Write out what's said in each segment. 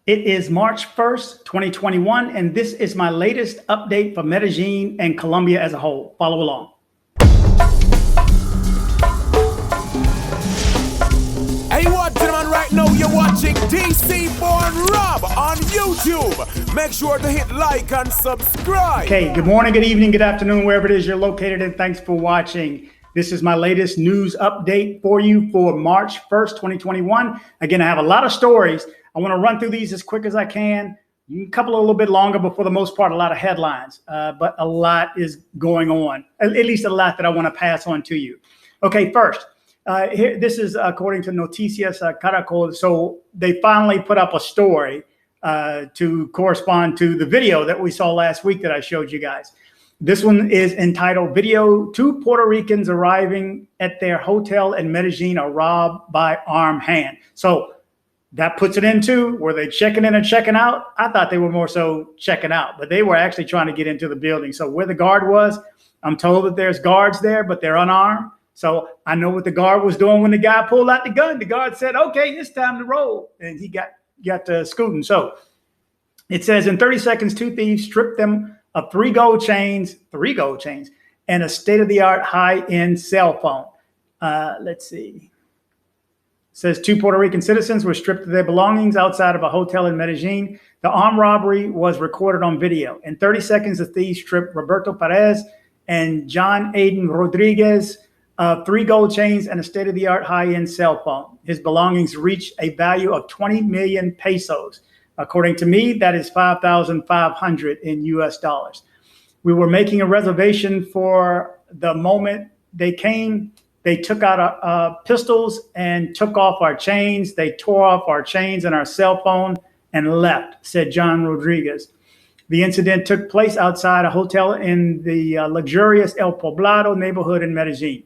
It is March 1st, 2021, and this is my latest update for Medellin and Colombia as a whole. Follow along. Hey, what, gentlemen, right now you're watching DC Born Rob on YouTube. Make sure to hit like and subscribe. Okay, good morning, good evening, good afternoon, wherever it is you're located, and thanks for watching. This is my latest news update for you for March 1st, 2021. Again, I have a lot of stories. I want to run through these as quick as I can. You can couple a little bit longer, but for the most part, a lot of headlines. But a lot is going on, at least a lot that I want to pass on to you. Okay, first, here, this is according to Noticias Caracol. So they finally put up a story to correspond to the video that we saw last week that I showed you guys. This one is entitled "Video: Two Puerto Ricans Arriving at Their Hotel in Medellin Are Robbed by Armed Hand." So that puts it into, were they checking in and checking out? I thought they were more so checking out, but they were actually trying to get into the building. So where the guard was, I'm told that there's guards there, but they're unarmed. So I know what the guard was doing when the guy pulled out the gun. The guard said, "Okay, it's time to roll." And he got scooting. So it says, in 30 seconds, two thieves stripped them of three gold chains, and a state-of-the-art high-end cell phone. Let's see. It says two Puerto Rican citizens were stripped of their belongings outside of a hotel in Medellin. The armed robbery was recorded on video. In 30 seconds, the thieves stripped Roberto Perez and John Aiden Rodriguez of three gold chains and a state-of-the-art high-end cell phone. His belongings reached a value of 20 million pesos. According to me, that is 5,500 in US dollars. We were making a reservation for the moment they came. They took out pistols and took off our chains. They tore off our chains and our cell phone and left, said John Rodriguez. The incident took place outside a hotel in the luxurious El Poblado neighborhood in Medellin.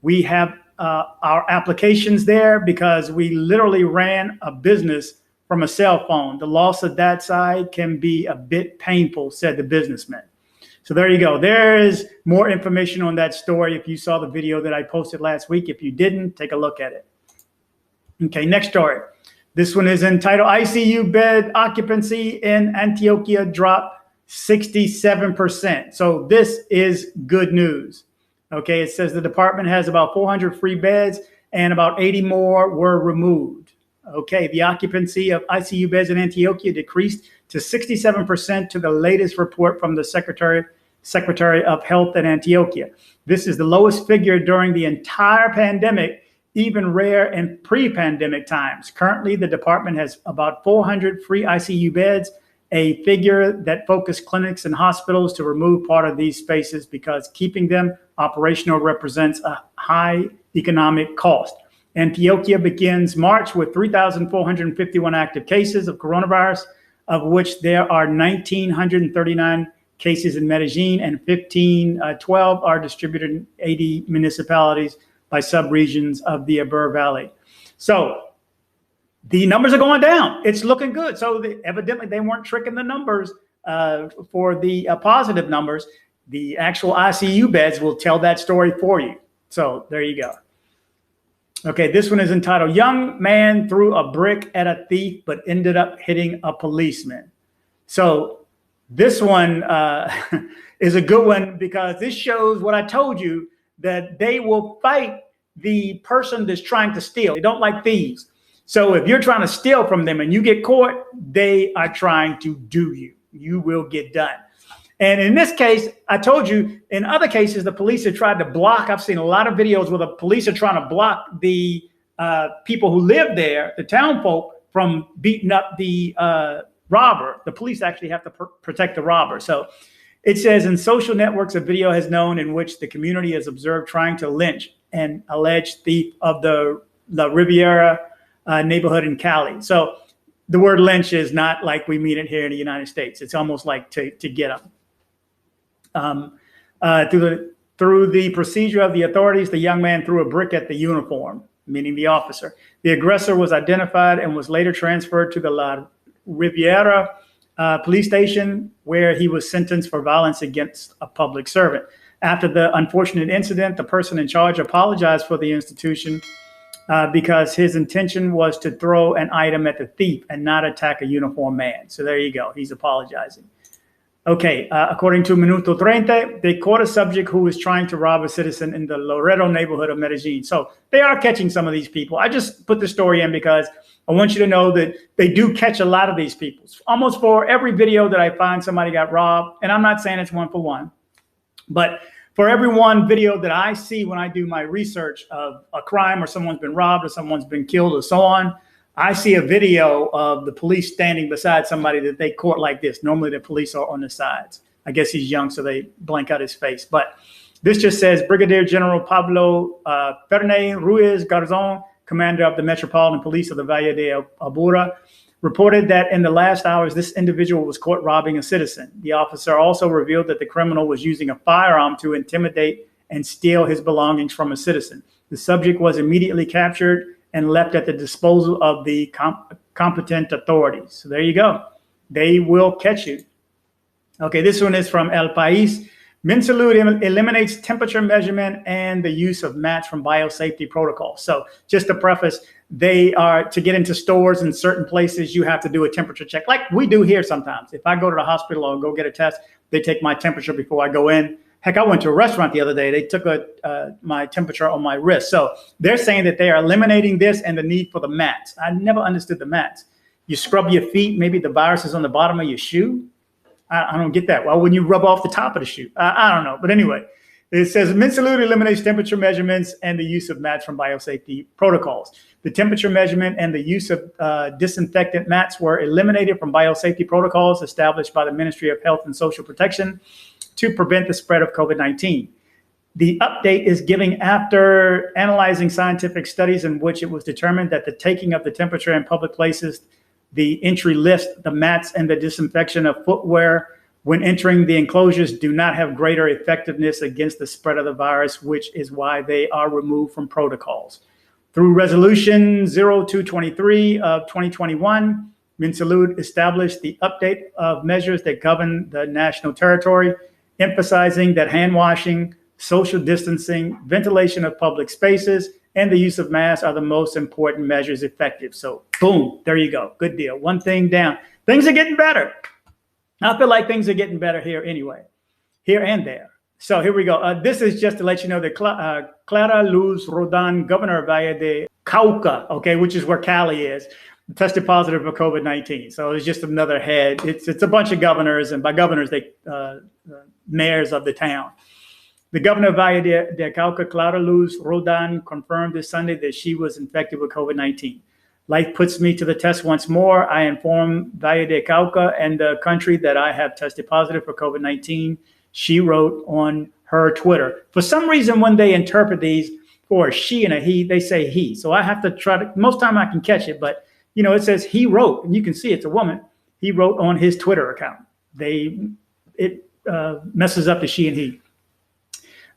We have our applications there because we literally ran a business from a cell phone. The loss of that side can be a bit painful, said the businessman. So there you go. There is more information on that story if you saw the video that I posted last week. If you didn't, take a look at it. Okay, next story. This one is entitled "ICU Bed Occupancy in Antioquia Dropped 67%. So this is good news. Okay, it says the department has about 400 free beds and about 80 more were removed. Okay, the occupancy of ICU beds in Antioquia decreased to 67% to the latest report from the Secretary of Health in Antioquia. This is the lowest figure during the entire pandemic, even rare in pre-pandemic times. Currently, the department has about 400 free ICU beds, a figure that focused clinics and hospitals to remove part of these spaces because keeping them operational represents a high economic cost. Antioquia begins March with 3,451 active cases of coronavirus, of which there are 1,939 cases in Medellin and 1,512 are distributed in 80 municipalities by subregions of the Aber Valley. So the numbers are going down. It's looking good. So evidently they weren't tricking the numbers for the positive numbers. The actual ICU beds will tell that story for you. So there you go. Okay, this one is entitled "Young Man Threw a Brick at a Thief but Ended Up Hitting a Policeman." So this one is a good one because this shows what I told you, that they will fight the person that's trying to steal. They don't like thieves. So if you're trying to steal from them and you get caught, they are trying to do you. You will get done. And in this case, I told you, in other cases, the police have tried to block. I've seen a lot of videos where the police are trying to block the people who live there, the town folk, from beating up the robber. The police actually have to protect the robber. So it says, in social networks, a video has known in which the community is observed trying to lynch an alleged thief of the La Riviera neighborhood in Cali. So the word lynch is not like we mean it here in the United States. It's almost like to get them. Through the procedure of the authorities, the young man threw a brick at the uniform, meaning the officer. The aggressor was identified and was later transferred to the La Riviera police station, where he was sentenced for violence against a public servant. After the unfortunate incident, the person in charge apologized for the institution because his intention was to throw an item at the thief and not attack a uniformed man. So there you go. He's apologizing. Okay, according to Minuto 30, they caught a subject who was trying to rob a citizen in the Loreto neighborhood of Medellin. So they are catching some of these people. I just put the story in because I want you to know that they do catch a lot of these people. Almost for every video that I find somebody got robbed, and I'm not saying it's one for one, but for every one video that I see when I do my research of a crime or someone's been robbed or someone's been killed or so on, I see a video of the police standing beside somebody that they caught like this. Normally the police are on the sides. I guess he's young, so they blank out his face. But this just says Brigadier General Pablo Ferney Ruiz Garzon, commander of the Metropolitan Police of the Valle de Aburra, reported that in the last hours, this individual was caught robbing a citizen. The officer also revealed that the criminal was using a firearm to intimidate and steal his belongings from a citizen. The subject was immediately captured and left at the disposal of the competent authorities. So there you go. They will catch you. Okay, this one is from El País. MinSalud eliminates temperature measurement and the use of mats from biosafety protocols. So just to preface, they are to get into stores in certain places, you have to do a temperature check like we do here sometimes. If I go to the hospital or go get a test, they take my temperature before I go in. Heck, I went to a restaurant the other day. They took my temperature on my wrist. So they're saying that they are eliminating this and the need for the mats. I never understood the mats. You scrub your feet. Maybe the virus is on the bottom of your shoe. I don't get that. Why wouldn't you rub off the top of the shoe? I don't know. But anyway, it says MinSalud eliminates temperature measurements and the use of mats from biosafety protocols. The temperature measurement and the use of disinfectant mats were eliminated from biosafety protocols established by the Ministry of Health and Social Protection to prevent the spread of COVID-19. The update is giving after analyzing scientific studies in which it was determined that the taking of the temperature in public places, the entry list, the mats, and the disinfection of footwear when entering the enclosures do not have greater effectiveness against the spread of the virus, which is why they are removed from protocols. Through Resolution 0223 of 2021, MinSalud established the update of measures that govern the national territory, emphasizing that hand washing, social distancing, ventilation of public spaces, and the use of masks are the most important measures effective. So boom, there you go. Good deal. One thing down. Things are getting better. I feel like things are getting better here anyway, here and there. So here we go. This is just to let you know that Clara Luz Rodan, governor of Valle de Cauca, okay, which is where Cali is, tested positive for COVID-19. So it's just another head. It's a bunch of governors, and by governors, they mayors of the town. The governor of Valle de Cauca, Clara Luz Rodan, confirmed this Sunday that she was infected with COVID-19. Life puts me to the test once more. I inform Valle de Cauca and the country that I have tested positive for COVID-19, she wrote on her Twitter. For some reason, when they interpret these for a she and a he, they say he. So I have to try to, most time I can catch it, but you know, it says he wrote, and you can see it's a woman. He wrote on his Twitter account. It messes up the she and he.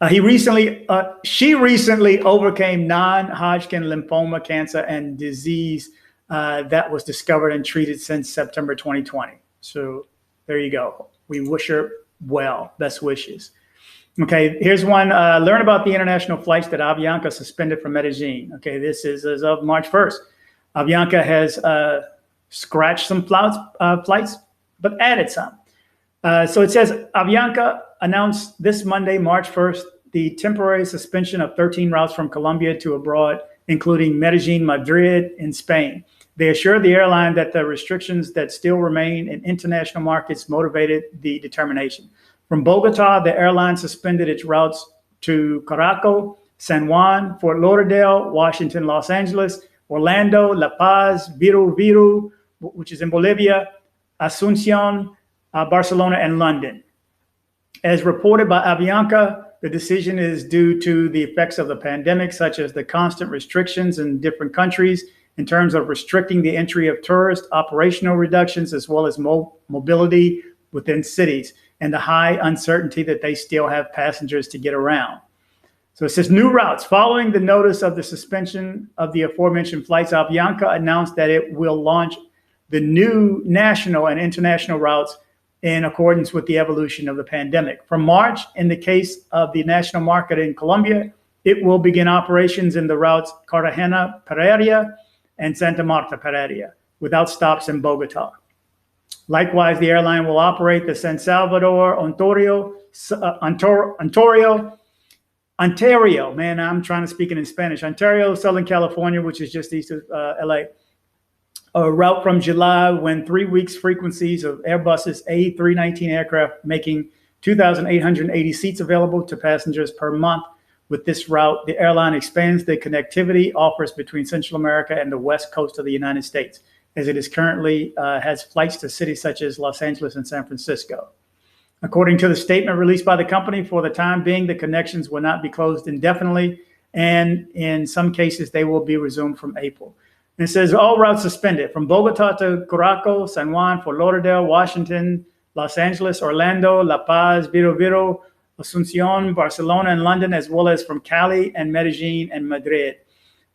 She recently overcame non-Hodgkin lymphoma cancer and disease that was discovered and treated since September 2020. So there you go. We wish her well. Best wishes. Okay, here's one. Learn about the international flights that Avianca suspended from Medellin. Okay, this is as of March 1st. Avianca has scratched some flights, but added some. So it says Avianca announced this Monday, March 1st, the temporary suspension of 13 routes from Colombia to abroad, including Medellin, Madrid, and Spain. They assured the airline that the restrictions that still remain in international markets motivated the determination. From Bogota, the airline suspended its routes to Caracas, San Juan, Fort Lauderdale, Washington, Los Angeles, Orlando, La Paz, Viru, which is in Bolivia, Asuncion, Barcelona, and London. As reported by Avianca, the decision is due to the effects of the pandemic, such as the constant restrictions in different countries in terms of restricting the entry of tourists, operational reductions, as well as mobility within cities, and the high uncertainty that they still have passengers to get around. So it says new routes. Following the notice of the suspension of the aforementioned flights, Avianca announced that it will launch the new national and international routes in accordance with the evolution of the pandemic. From March, in the case of the national market in Colombia, It will begin operations in the routes Cartagena Pereira and Santa Marta Pereira without stops in Bogota. Likewise, the airline will operate the San Salvador, Ontario, man, I'm trying to speak it in Spanish, Ontario, Southern California, which is just east of LA, a route from July when 3 weeks frequencies of Airbus's A319 aircraft, making 2,880 seats available to passengers per month. With this route, the airline expands the connectivity offers between Central America and the West Coast of the United States, as it is currently has flights to cities such as Los Angeles and San Francisco. According to the statement released by the company, for the time being, the connections will not be closed indefinitely, and in some cases, they will be resumed from April. And it says all routes suspended from Bogota to Curaçao, San Juan, Fort Lauderdale, Washington, Los Angeles, Orlando, La Paz, Viro Viro, Asuncion, Barcelona, and London, as well as from Cali and Medellin and Madrid.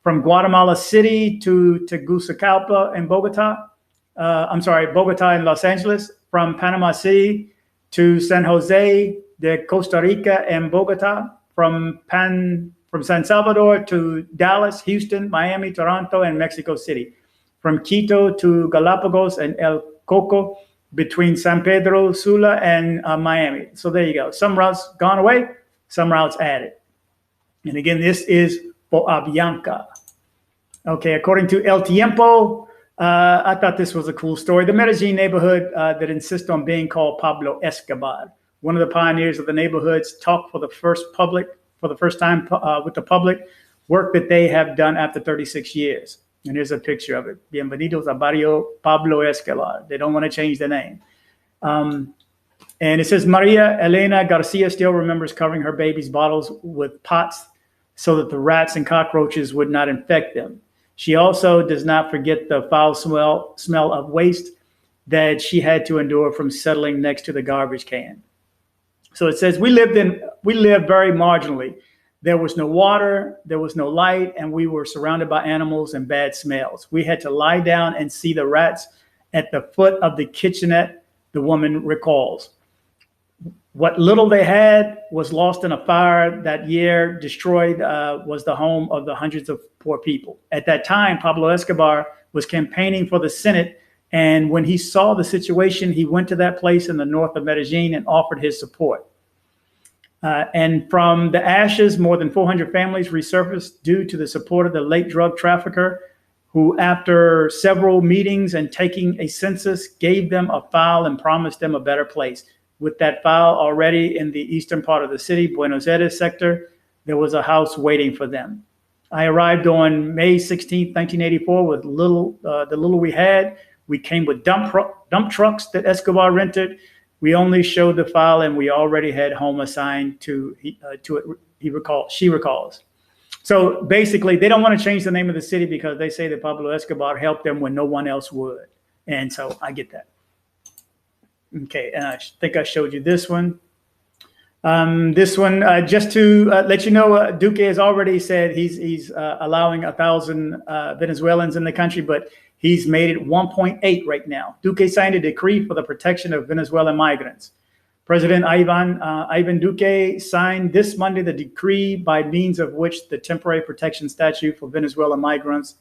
From Guatemala City to Tegucigalpa and Bogota and Los Angeles. From Panama City to San Jose de Costa Rica and Bogota. From San Salvador to Dallas, Houston, Miami, Toronto, and Mexico City. From Quito to Galapagos and El Coco, between San Pedro Sula and Miami. So there you go. Some routes gone away, some routes added. And again, this is for Avianca. Okay, according to El Tiempo, I thought this was a cool story. The Medellin neighborhood that insists on being called Pablo Escobar. One of the pioneers of the neighborhoods talked for the first time with the public, work that they have done after 36 years. And here's a picture of it. Bienvenidos a Barrio Pablo Escobar. They don't want to change the name. And it says Maria Elena Garcia still remembers covering her baby's bottles with pots so that the rats and cockroaches would not infect them. She also does not forget the foul smell of waste that she had to endure from settling next to the garbage can. So it says we lived very marginally. There was no water, there was no light, and we were surrounded by animals and bad smells. We had to lie down and see the rats at the foot of the kitchenette, the woman recalls. What little they had was lost in a fire that year, destroyed was the home of the hundreds of poor people. At that time, Pablo Escobar was campaigning for the Senate, and when he saw the situation, he went to that place in the north of Medellin and offered his support. And from the ashes, more than 400 families resurfaced due to the support of the late drug trafficker, who, after several meetings and taking a census, gave them a file and promised them a better place. With that file already in the eastern part of the city, Buenos Aires sector, there was a house waiting for them. I arrived on May 16th, 1984 with the little we had. We came with dump trucks that Escobar rented. We only showed the file and we already had home assigned to it, she recalls. So basically, they don't want to change the name of the city because they say that Pablo Escobar helped them when no one else would. And so I get that. Okay, and I think I showed you this one. Just to let you know, Duque has already said he's allowing 1,000 Venezuelans in the country, but he's made it 1.8 right now. Duque signed a decree for the protection of Venezuelan migrants. President Ivan Duque signed this Monday the decree by means of which the temporary protection statute for Venezuelan migrants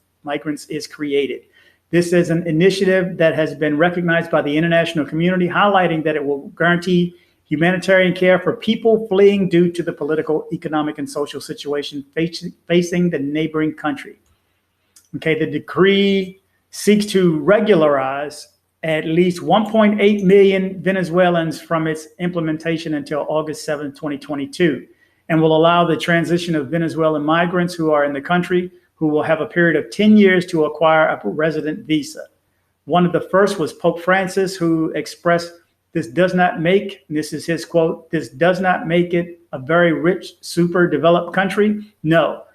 is created. This is an initiative that has been recognized by the international community, highlighting that it will guarantee humanitarian care for people fleeing due to the political, economic, and social situation facing the neighboring country. Okay, the decree seeks to regularize at least 1.8 million Venezuelans from its implementation until August 7, 2022, and will allow the transition of Venezuelan migrants who are in the country who will have a period of 10 years to acquire a resident visa. One of the first was Pope Francis, who expressed, this does not make, and this is his quote, this does not make it a very rich, super developed country. No,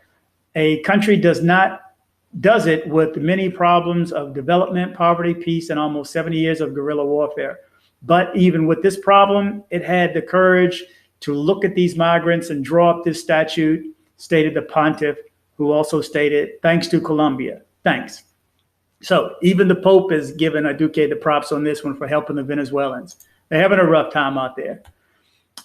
a country does it with many problems of development, poverty, peace, and almost 70 years of guerrilla warfare. But even with this problem, it had the courage to look at these migrants and draw up this statute, stated the pontiff, who also stated, thanks to Colombia, thanks. So even the Pope is giving Duque the props on this one for helping the Venezuelans. They're having a rough time out there.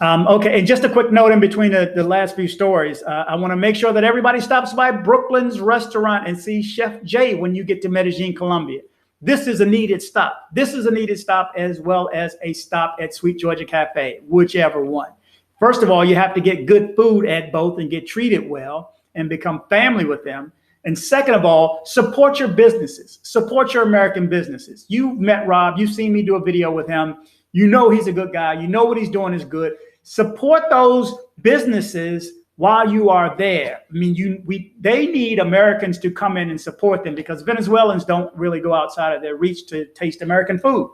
Okay, and just a quick note in between the last few stories. I want to make sure that everybody stops by Brooklyn's restaurant and see Chef Jay when you get to Medellin, Colombia. This is a needed stop. This is a needed stop, as well as a stop at Sweet Georgia Cafe, whichever one. First of all, you have to get good food at both and get treated well and become family with them. And second of all, support your businesses. Support your American businesses. You've met Rob. You've seen me do a video with him. You know he's a good guy. You know what he's doing is good. Support those businesses while you are there. I mean, they need Americans to come in and support them, because Venezuelans don't really go outside of their reach to taste American food.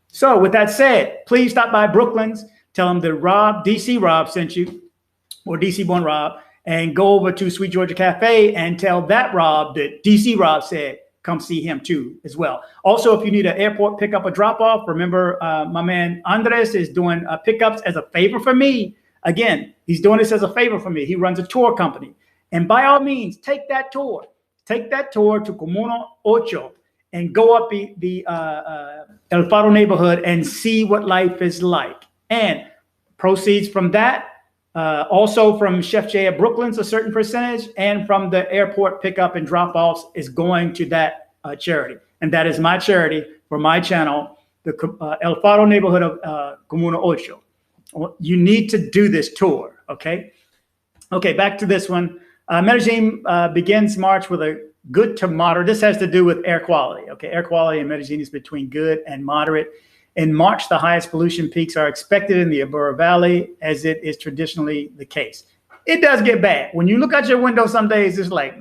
So with that said, please stop by Brooklyn's. Tell them that DC Rob sent you, or DC Born Rob, and go over to Sweet Georgia Cafe and tell that Rob that DC Rob said, come see him too as well. Also, if you need an airport pickup or drop off, remember my man Andres is doing pickups as a favor for me. Again, he's doing this as a favor for me. He runs a tour company. And by all means, take that tour. Take that tour to Comuna Ocho and go up the El Faro neighborhood and see what life is like. And proceeds from that, also from Chef Jay at Brooklyn's, a certain percentage, and from the airport pickup and drop-offs is going to that charity. And that is my charity for my channel, the El Faro neighborhood of Comuna Ocho. You need to do this tour, okay? Okay, back to this one. Medellin begins March with a good to moderate. This has to do with air quality, okay? Air quality in Medellin is between good and moderate. In March, the highest pollution peaks are expected in the Aburra Valley, as it is traditionally the case. It does get bad. When you look out your window some days, it's like,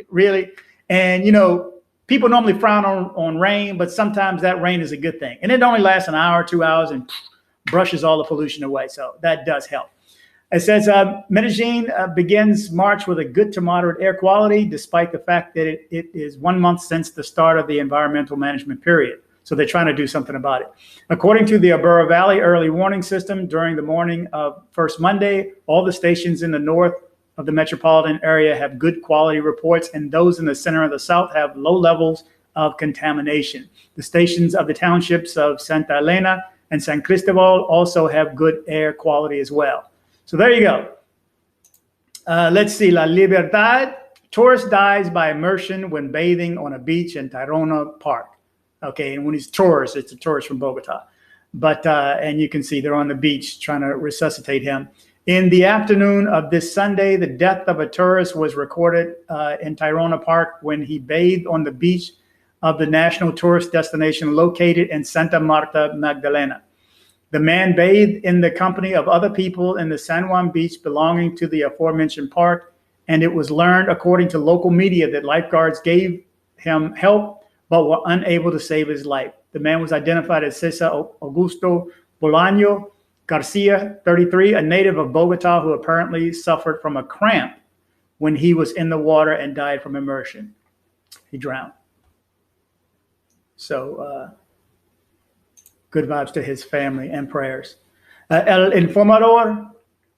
really? And, you know, people normally frown on rain, but sometimes that rain is a good thing. And it only lasts an hour, 2 hours, and brushes all the pollution away. So that does help. It says Medellin begins March with a good to moderate air quality, despite the fact that it is 1 month since the start of the environmental management period. So they're trying to do something about it. According to the Aburra Valley early warning system, during the morning of first Monday, all the stations in the north of the metropolitan area have good quality reports, and those in the center of the south have low levels of contamination. The stations of the townships of Santa Elena and San Cristobal also have good air quality as well. So there you go. Let's see. La Libertad. Tourist dies by immersion when bathing on a beach in Tayrona Park. Okay, and when he's tourists, it's a tourist from Bogota. But, and you can see they're on the beach trying to resuscitate him. In the afternoon of this Sunday, the death of a tourist was recorded in Tayrona Park when he bathed on the beach of the national tourist destination located in Santa Marta, Magdalena. The man bathed in the company of other people in the San Juan beach belonging to the aforementioned park, and it was learned, according to local media, that lifeguards gave him help but were unable to save his life. The man was identified as Cesar Augusto Bolaño Garcia, 33, a native of Bogota who apparently suffered from a cramp when he was in the water and died from immersion. He drowned. So good vibes to his family and prayers. El Informador,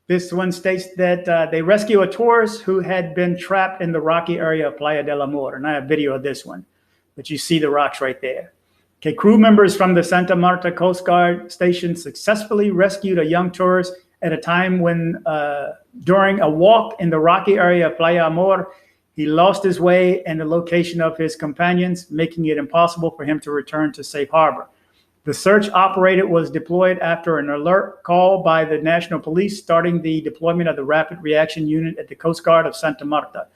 this one states that they rescue a tourist who had been trapped in the rocky area of Playa del Amor. And I have video of this one, but you see the rocks right there. Okay, crew members from the Santa Marta Coast Guard station successfully rescued a young tourist at a time when, during a walk in the rocky area of Playa Amor, he lost his way and the location of his companions, making it impossible for him to return to safe harbor. The search operator was deployed after an alert call by the National Police, starting the deployment of the Rapid Reaction Unit at the Coast Guard of Santa Marta,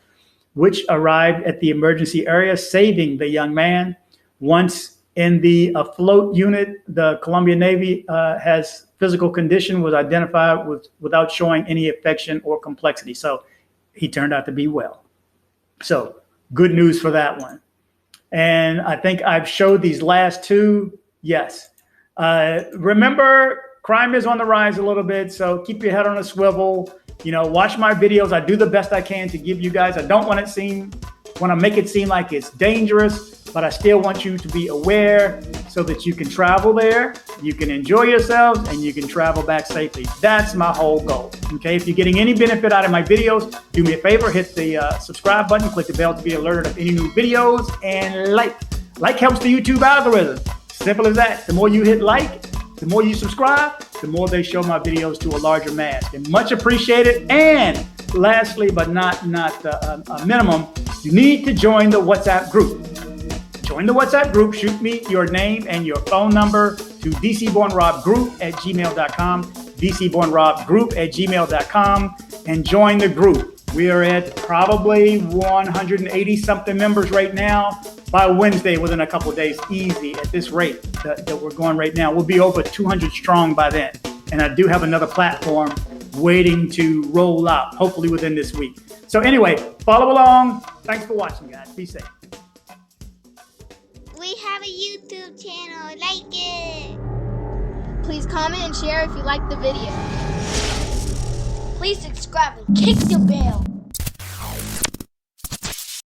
which arrived at the emergency area, saving the young man. Once in the afloat unit, the Colombian Navy has physical condition was identified without showing any affection or complexity. So he turned out to be well. So good news for that one. And I think I've showed these last two. Yes. Remember, crime is on the rise a little bit. So keep your head on a swivel. You know, watch my videos. I do the best I can to give you guys. I don't want to make it seem like it's dangerous, but I still want you to be aware so that you can travel there, you can enjoy yourselves, and you can travel back safely. That's my whole goal. Okay, if you're getting any benefit out of my videos, do me a favor, hit the subscribe button, click the bell to be alerted of any new videos, and like helps the YouTube algorithm. Simple as that. The more you hit like, the more you subscribe, the more they show my videos to a larger mass. And much appreciated. And lastly, but not a minimum, you need to join the WhatsApp group. Join the WhatsApp group. Shoot me your name and your phone number to dcbornrobgroup@gmail.com, dcbornrobgroup@gmail.com, and join the group. We are at probably 180 something members right now. By Wednesday, within a couple of days, easy at this rate that we're going right now, we'll be over 200 strong by then. And I do have another platform waiting to roll out, hopefully within this week. So anyway, follow along. Thanks for watching, guys. Be safe. We have a YouTube channel, like it. Please comment and share if you like the video. Please subscribe and kick the bell.